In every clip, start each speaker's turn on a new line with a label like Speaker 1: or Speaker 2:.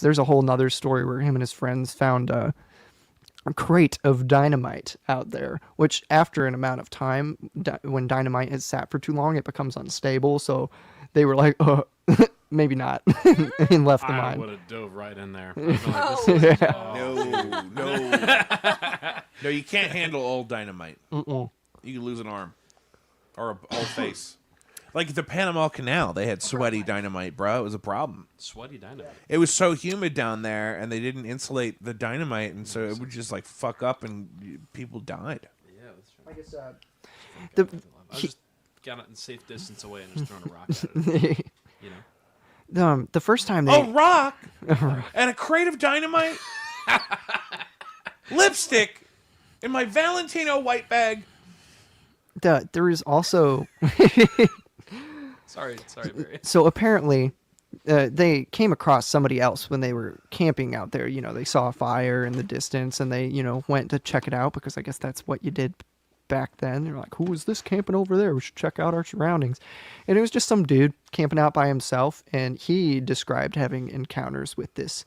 Speaker 1: There's a whole nother story where him and his friends found a crate of dynamite out there, which after an amount of time, when dynamite has sat for too long, it becomes unstable. So they were like, maybe not, and left the
Speaker 2: I
Speaker 1: mine.
Speaker 2: would have dove right in there.
Speaker 3: No, you can't handle old dynamite.
Speaker 1: Mm-mm.
Speaker 3: You can lose an arm or a whole face. Like the Panama Canal, they had sweaty dynamite, bro. It was a problem.
Speaker 2: Sweaty dynamite.
Speaker 3: It was so humid down there, and they didn't insulate the dynamite, and so it would just like fuck up, and people died.
Speaker 2: Yeah, that's true.
Speaker 1: I guess
Speaker 2: I just got it in safe distance away and just thrown a rock at it. You know.
Speaker 1: the first time they
Speaker 3: A rock and a crate of dynamite, lipstick in my Valentino white bag.
Speaker 1: there is also
Speaker 2: Sorry, Barry.
Speaker 1: so apparently they came across somebody else when they were camping out there. They saw a fire in the distance and they went to check it out, because I guess that's what you did back then. They're like, who is this camping over there? We should check out our surroundings. And it was just some dude camping out by himself, and he described having encounters with this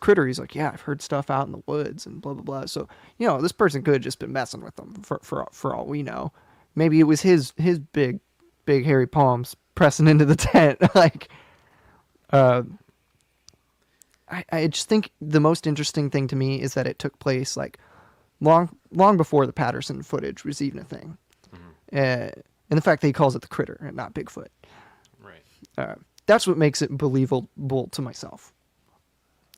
Speaker 1: critter. He's like, yeah, I've heard stuff out in the woods and blah blah blah. So this person could have just been messing with them for all we know. Maybe it was his big hairy palms pressing into the tent. Like, I just think the most interesting thing to me is that it took place like long before the Patterson footage was even a thing. And the fact that he calls it the critter and not Bigfoot.
Speaker 2: Right.
Speaker 1: That's what makes it believable to myself.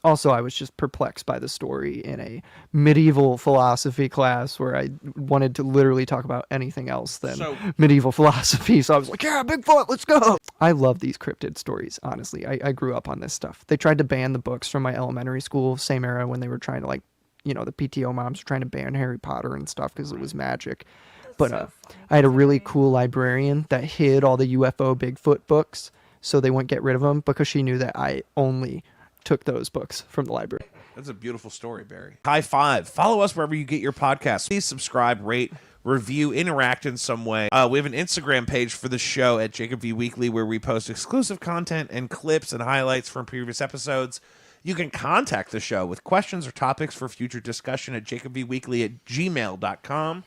Speaker 1: Also, I was just perplexed by the story in a medieval philosophy class where I wanted to literally talk about anything else than medieval philosophy. So I was like, yeah, Bigfoot, let's go. I love these cryptid stories, honestly. I grew up on this stuff. They tried to ban the books from my elementary school, same era when they were trying to, like, the PTO moms were trying to ban Harry Potter and stuff because it was magic. But I had a really cool librarian that hid all the UFO Bigfoot books so they wouldn't get rid of them, because she knew that I only took those books from the library.
Speaker 3: That's a beautiful story, Barry. High five. Follow us wherever you get your podcasts. Please subscribe, rate, review, interact in some way. We have an Instagram page for the show at Jacob V Weekly where we post exclusive content and clips and highlights from previous episodes. You can contact the show with questions or topics for future discussion at jacobvweekly@gmail.com.